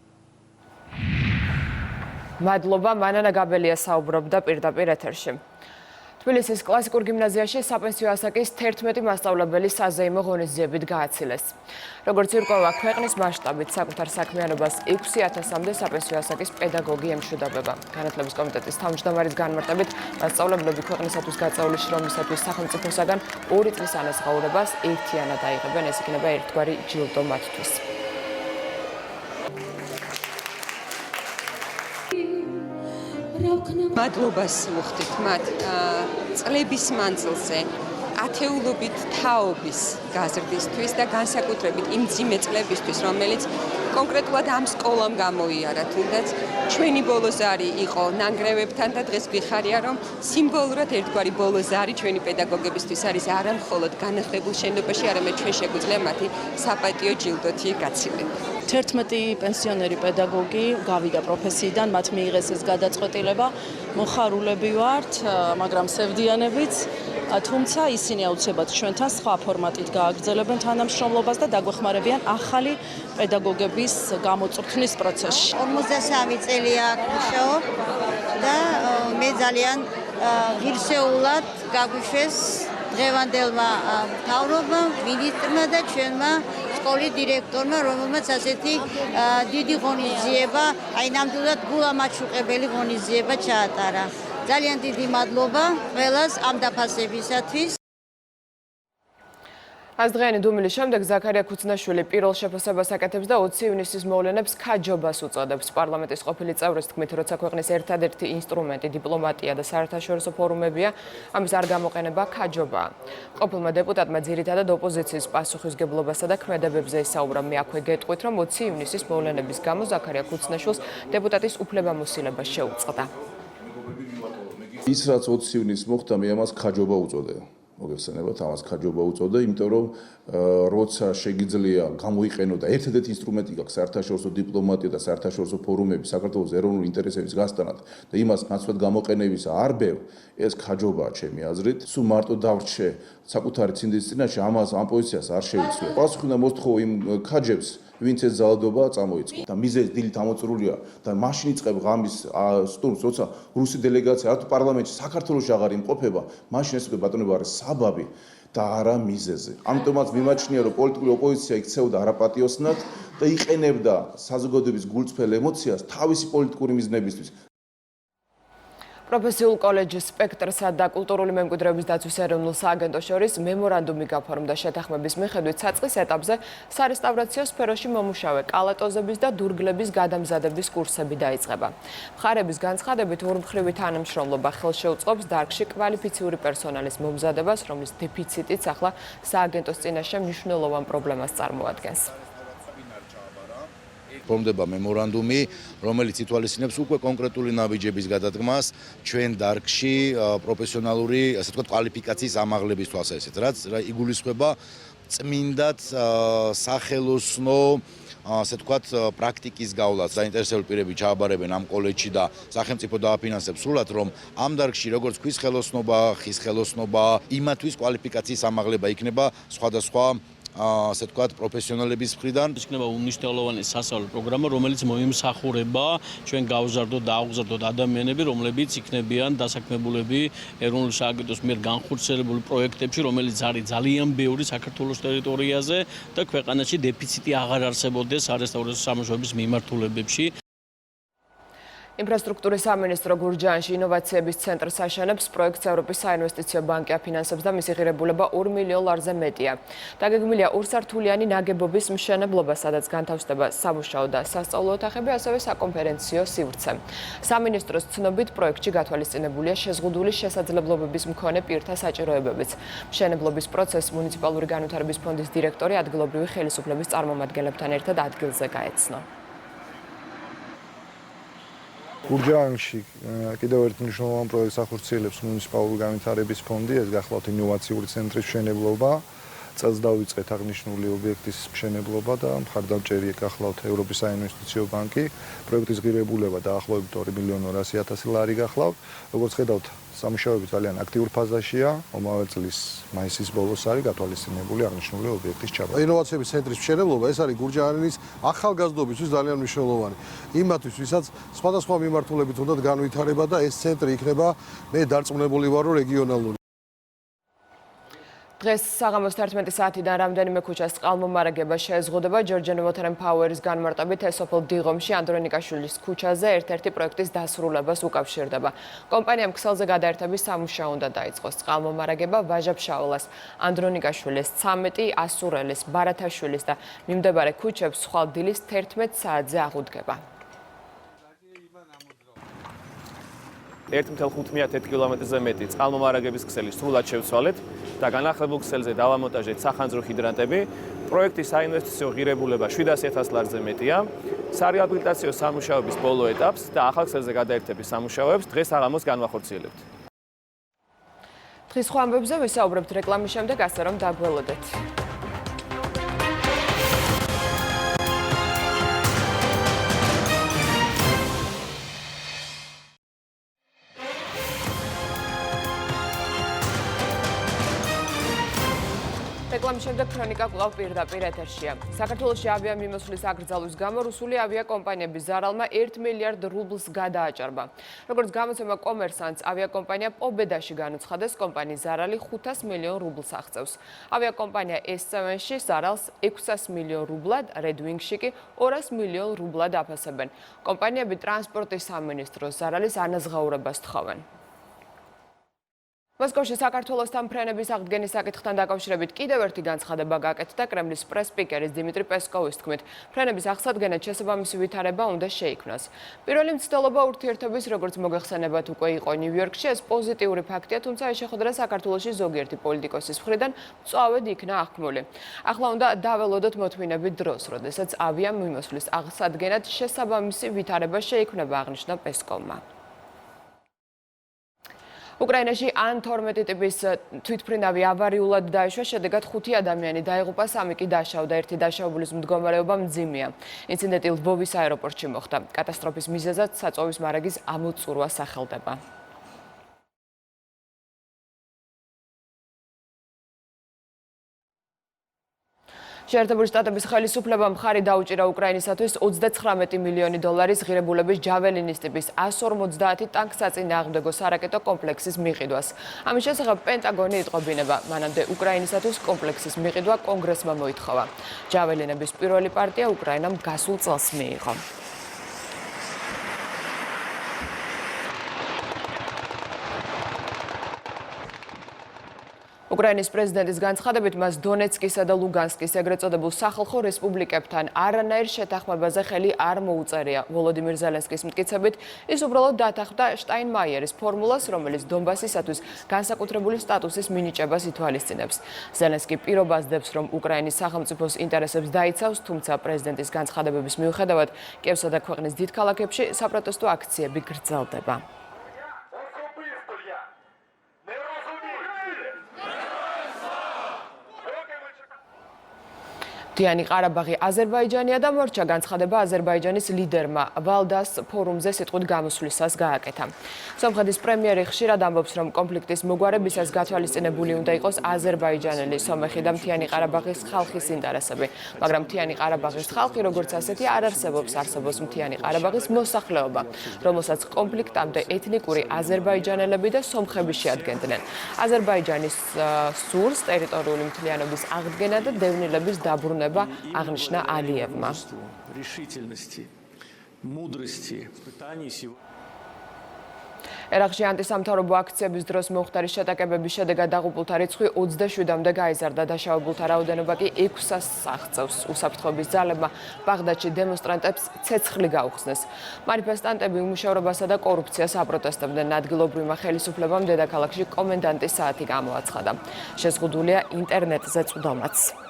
მადლობა, მანანა გაბელია საუბრობდა პირდაპირ ეთერში. თბილისის კლასიკურ გიმნაზიაში საპენსიო ასაკის 11 მასწავლებელი საზეიმო ღონისძიებით გააცილეს. როგორც ირკვევა, ქვეყნის მასშტაბით საკუთარ საქმიანობას 6000-მდე საპენსიო ასაკის პედაგოგი ემშვიდობება. განათლების კომიტეტის თავმჯდომარის განმარტებით, მასწავლებლები ქვეყნისათვის გაწეული შრომისათვის სახელმწიფოსაგან 2 წლის ანაზღაურებას ერთიანად აიღებენ, ეს იქნება ერთგვარი ჯილდო მათთვის. მადლობას ვუხდით მათ წლების მანძილზე ათეულობით თაობის გაზრდისთვის და განსაკუთრებით იმ მძიმე წლებისთვის, რომელიც კონკრეტულად ამ სკოლამ გამოიარა, თუნდაც ჩვენი ბოლო ზარი იყო ნანგრევებთან და დღეს გვიხარია, რომ სიმბოლურად ერთგვარი ბოლო ზარი ჩვენი პედაგოგებისთვის არის არა მხოლოდ განათლებულ შენობაში, არამედ ჩვენ შეგვიძლია მათი საპატიო ჯილდოთი გაცილება. 11 პენსიონერი პედაგოგი გავიდა პროფესიიდან, მათ მიიღეს ეს გადაწყვეტილება. მოხარულები ვართ, მაგრამ სევდიანებიც, თუმცა ისინი აუცილებლად ჩვენთან სხვა ფორმატით გააგრძელებენ თანამშრომლობას და დაგვეხმარებიან ახალი პედაგოგების გამოწვრთნის პროცესში. 53 წელია მუშაობ და მე ძალიან ღირსეულად გაგვიშვეს დღევანდელმა მთავრობამ, მინისტრმა და ჩვენმა სკოლის დირექტორმა, რომელმაც ასეთი დიდი ღონისძიება, აი ნამდვილად გულამაჩუყებელი ღონისძიება ჩაატარა. ძალიან დიდი მადლობა ყველას ამ დაფასებისათვის. აზდღიანი დუმილის შემდეგ ზაქარია ქუცნაშვილი პირველ შეფასებას აკეთებს და 20 ივნისის მოვლენებს ქაჯობას უწოდებს. პარლამენტის ყოფილი წევრის თქმით, როცა ქვეყნის ერთადერთი ინსტრუმენტი დიპლომატია და საერთაშორისო ფორუმებია, ამის არ გამოყენება ქაჯობაა. ყოფილმა დეპუტატმა ძირითადად ოპოზიციის პასუხისგებლობასა და ქმედებებზე ისაუბრა. მე აქვე გეტყვით, რომ 20 ივნისის მოვლენების გამო ზაქარია ქუცნაშვილს დეპუტატის უფლებამოსილება შეუწყდა. ის რაც 20 ივნისს მოხდა, მე ამას ქაჯობა უწოდე. მოგეხსენებათ, ამას ქაჯობა უწოდე, იმიტომ რომ როცა შეგიძლია გამოიყენო და ერთადერთი ინსტრუმენტი გაქვს საერთაშორისო დიპლომატია და საერთაშორისო ფორუმები საქართველოს ეროვნული ინტერესების გასტანად და იმას ნაცვლად გამოყენებისა არბევ, ეს ქაჯობაა ჩემი აზრით. სულ მარტო დავრჩე საკუთარი ცინდის წინაშე, ამას ამ პოზიციას არ შევიცვლე. პასუხი უნდა მოსთხოვო იმ ქაჯებს, ვინც ეს ძალადობა წამოიწყო. და მიზეზი დილით ამოწურულია და მაშინ იწყებ ღამის სტურმს, როცა რუსი დელეგაცია ართ პარლამენტში საქართველოში აღარ იმყოფება, მაშინ ეს უკვე ბატონობა არის საბაბი და არა მიზეზი. ამიტომაც მიმაჩნია, რომ პოლიტიკური ოპოზიცია იქცეოდა არაპატიოსნად და იყენებდა საზოგადოების გულწრფელ ემოციას თავისი პოლიტიკური მიზნებისთვის. პროფესიულ კოლეჯის სპექტრსა და კულტურული მემკვიდრეობის დაცვის ეროვნულ სააგენტოს შორის მემორანდუმი გაფორმდა. შეთანხმების მიხედვით საწყის ეტაპზე სარესტავრაციო სფეროში მომუშავე კალატოზების და დურგლების გადამზადების კურსები დაიწყება. მხარების განცხადებით, ორმხრივი თანამშრომლობა ხელშეუწყობს დარგში კვალიფიციური პერსონალის მომზადებას, რომლის დეფიციტიც ახლა სააგენტოს წინაშე მნიშვნელოვან პრობლემას წარმოადგენს. ფორმდება მემორანდუმი, რომელიც ითვალისწინებს უკვე კონკრეტული ნაბიჯების გადადგმას ჩვენ დარგში პროფესიონალური, ასე ვთქვათ, კვალიფიკაციის ამაღლების თვალსაზრისით, რაც იგულისხმება წმინდად სახელოსნო ასე ვთქვათ, პრაქტიკის გავლას. საინტერესებული პირები ჩააბარებენ ამ კოლეჯში და სახელმწიფო დააფინანსებს სრულად, რომ ამ დარგში როგორც ქვის ხელოსნობა, ხის ხელოსნობა, იმათვის კვალიფიკაციის ამაღლება იქნება სხვადასხვა ასე ვთქვათ, პროფესიონალების მხრიდან. იქნება უნიშნელოვანი სასწავლო პროგრამა, რომელიც მოიმსახურება ჩვენ გავზარდოთ და აღზარდოთ ადამიანები, რომლებიც იქნებიან დასაქმებულები ეროვნული სააგენტოს მიერ განხორციელებული პროექტებში, რომელიც არის ძალიან ბევრი საქართველოს ტერიტორიაზე და ქვეყანაში დეფიციტი აღარ არსებობდეს სარესტავრაციო სამუშაოების მიმართულებებში. ინფრასტრუქტურის სამინისტრო გურჯაანში ინოვაციების ცენტრს აშენებს პროექტს ევროპის საინვესტიციო ბანკი აფინანსებს და მისი ღირებულება 2 მილიონ ლარზე მეტია. დაგეგმილია ორსართულიანი ნაგებობის მშენებლობა, სადაც განთავსდება სამუშაო და სასწავლო ოთახები, ასევე საკონფერენციო სივრცე. სამინისტროს ცნობით პროექტში გათვალისწინებულია შეზღუდული შესაძლებლობების მქონე პირთა საჭიროებებიც. მშენებლობის პროცესს მუნიციპალური განვითარების ფონდის დირექტორი ადგილობრივი ხელისუფლების წარმომადგენლებთან ერთად ადგილზე გაეცნო. გურჯაანში კიდევ ერთ მნიშვნელოვან პროექტს ახორციელებს მუნიციპალური განვითარების ფონდი, ეს გახლავთ ინოვაციური ცენტრის მშენებლობა. წელს დავიწყეთ აღნიშნული ობიექტის მშენებლობა და მხარდამჭერი გახლავთ ევროპის საინვესტიციო ბანკი. პროექტის ღირებულება დაახლოებით 2 მილიონ 200.000 ლარი გახლავთ. როგორც ხედავთ, სამუშაოები ძალიან აქტიურ ფაზაშია. მომავალ წლის მაისის ბოლოს არის გათვალისწინებული აღნიშნული ობიექტის ჩაბარება. ინოვაციების ცენტრის მშენებლობა ეს არის გურჯაანის ახალგაზრდობისთვის ძალიან მნიშვნელოვანი. იმათთვის, ვისაც სხვადასხვა მიმართულებით უნდათ განვითარება და ეს ცენტრი იქნება, მე დარწმუნებული ვარ, რომ რეგიონალური. დღეს საღამოს 11 საათიდან რამდენიმე ქუჩას წყალმომარაგება შეეზღუდება. ჯორჯენოვოთერენ ფაუერის განმარტებით ეს სოფელ დიღომში ანდრონიკაშვილის ქუჩაზე ერთ-ერთი პროექტის დასრულებას უკავშირდება. კომპანიამ ქსელზე გადაერთების სამუშაო უნდა დაიწყოს. წყალმომარაგება ვაჟა-ფშაველას, ანდრონიკაშვილის 13, ასურელის, ბარათაშვილის და მიმდებარე ქუჩებს სხვა დილის 11 საათზე აღუდგება. 1.5 კილომეტრზე მეტი წყალმომარაგების ქსელი სრულად შევცვალეთ და განახლებულ ქსელზე დავამონტაჟეთ სახანძრო ჰიდრანტები. პროექტის საინვესტიციო ღირებულება 700.000 ლარზე მეტია. სარეაბილიტაციო სამუშაოების ბოლო ეტაპს და ახალ ქსელზე გადაერთების სამუშაოებს დღეს საღამოს განვახორციელებთ. დღის სხვა ამბებზე ვისაუბრებთ რეკლამის შემდეგ, ასე რომ დაგველოდეთ. რეკლამის შემდეგ ქრონიკა კვლავ პირდაპირ ეთერშია. საქართველოში ავიამიმოსვლის აკრძალვის გამო რუსული ავიაკომპანიების ზარალმა 1 მილიარდ რუბლს გადააჭარბა. როგორც გამოცემა კომერსანტს, ავიაკომპანია პობედაში განუცხადეს, კომპანიის ზარალი 500 მილიონ რუბლს აღწევს. ავიაკომპანია S7-ში ზარალს 600 მილიონ რუბლად, Redwing-ში კი 200 მილიონ რუბლად აფასებენ. კომპანიები ტრანსპორტის სამინისტროს ზარალის ანაზღაურებას თხოვენ. მოსკოვში საქართველოსთან ფრენების აღდგენის საკითხთან დაკავშირებით კიდევ ერთი განცხადება გაკეთდა კრემლის პრეს-სპიკერის დიმიტრი პესკოვის თქმით, ფრენების აღსადგენად შესაბამისი ვითარება უნდა შეიქმნას. პირველი მცდელობა ურთიერთობის, როგორც მოგეხსენებათ, უკვე იყო ნიუ-იორკში, ეს პოზიტიური ფაქტია, თუმცა ეს შეხვედრა საქართველოში ზოგიერთი პოლიტიკოსის მხრიდან მწვავედ იქნა აღქმული. ახლა უნდა დაველოდოთ მოთმინებით დროს, როდესაც ავიამიმოსვლის აღსადგენად შესაბამისი ვითარება შეიქმნება, აღნიშნა პესკოვმა. უკრაინაში An-12 ტიპის თვითმფრინავი ავარიულად დაეშვა, შედეგად 5 ადამიანი დაიღუპა, 3 კი დაშავდა, ერთი დაშავებულის მდგომარეობა მძიმეა. ინციდენტი ლვოვის აეროპორტში მოხდა. კატასტროფის მიზეზად საწვავის მარაგის ამოწურვა სახელდება. შეერთებული შტატების ხელისუფლებამ მხარი დაუჭირა უკრაინისათვის 39 მილიონი დოლარის ღირებულების ჯაველინის ტიპის 150 ტანკსაწინააღმდეგო სარაკეტო კომპლექსის მიყიდვას. ამის შესახებ პენტაგონი იტყობინება, მანამდე უკრაინისათვის კომპლექსის მიყიდვა კონგრესმა მოითხოვა. ჯაველინების პირველი პარტია უკრაინამ გასულ წელს მიიღო. უკრაინის პრეზიდენტის განცხადებით, მას დონეცკისა და ლუგანსკის ეგრეთ წოდებულ სახალხო რესპუბლიკებთან არანაირ შეთანხმებაზე ხელი არ მოუწერია. ვოლოდიმირ ზელენსკის მტკიცებით, ის უბრალოდ დათანხმდა შტაინმაიერის ფორმულას, რომელიც დონბასისათვის განსაკუთრებული სტატუსის მინიჭებას ითვალისწინებს. ზელენსკი პირობას დებს, რომ უკრაინის სახელმწიფოს ინტერესებს დაიცავს, თუმცა პრეზიდენტის განცხადებების მიუხედავად, კიევსა და ქვეყნის დიდ ქალაქებში საპროტესტო აქციები გრძელდება. მთიანი ყარაბაღი აზერბაიჯანია და მორჩა განცხადება აზერბაიჯანის ლიდერმა ვალდას ფორუმზე სიტყვით გამოსვლისას გააკეთა. სომხეთის პრემიერი ხშირად ამბობს, რომ კონფლიქტის მოგვარებისას გათვალისწინებული უნდა იყოს აზერბაიჯანელი, სომეხი და მთიანი ყარაბაღის ხალხის ინტერესები. მაგრამ მთიანი ყარაბაღის ხალხი, როგორც ასეთი, არ არსებობს, არსებობს მთიანი ყარაბაღის მოსახლეობა, რომელსაც კონფლიქტამდე ეთნიკური აზერბაიჯანელები და სომხები შეადგენდნენ. აზერბაიჯანის სურს ტერიტორიული მთლიანობის აღდგენა და დევნილების დაბრუნება აღნიშნა ალიევმა. ერაყში ანტისამთავრობო აქციების დროს მომხდარი შეტაკებების შედეგად დაღუპულთა რიცხვი 27-მდე გაიზარდა, დაშავებულთა რაოდენობა კი 600-ს აღწევს. უსაფრთხოების ძალებმა ბაღდადში დემონსტრანტებს ცეცხლი გაუხსნეს. მანიფესტანტები უმუშევრობასა და კორუფციას აპროტესტებდნენ. ადგილობრივმა ხელისუფლებამ დედაქალაქში კომენდანტის საათი გამოაცხადა. შეზღუდულია ინტერნეტზე წვდომაც.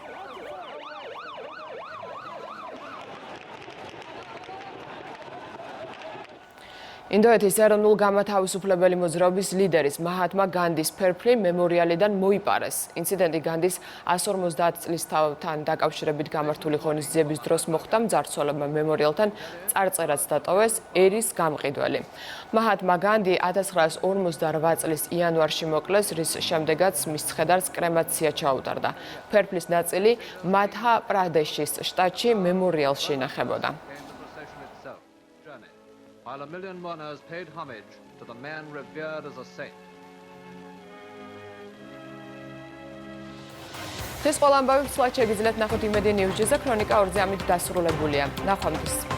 ინდოეთის ეროვნულ გამათავისუფლებელი მოძრაობის ლიდერის მაჰათმა განდის ფერფლი მემორიალიდან მოიპარეს. ინციდენტი განდის 150 წლისთან დაკავშირებით გამართული ღონისძიების დროს მოხდა. მძარცველებმა მემორიალთან წარწერაც დატოვეს ერის გამყიდველი. მაჰათმა განდი 1958 წლის იანვარში მოკლეს, რის შემდეგაც მის ცხედარს კრემაცია ჩაუტარდა. ფერფლის ნაწილი მადჰა პრადეშის შტატში მემორიალში ინახებოდა. While a million mourners paid homage to the man revered as a saint. This ყველა ამბავი სულ შეგიძლიათ ნახოთ იმედი ნიუზზე, ქრონიკა 2-ზე ამით დასრულებულია. ნახვამდის.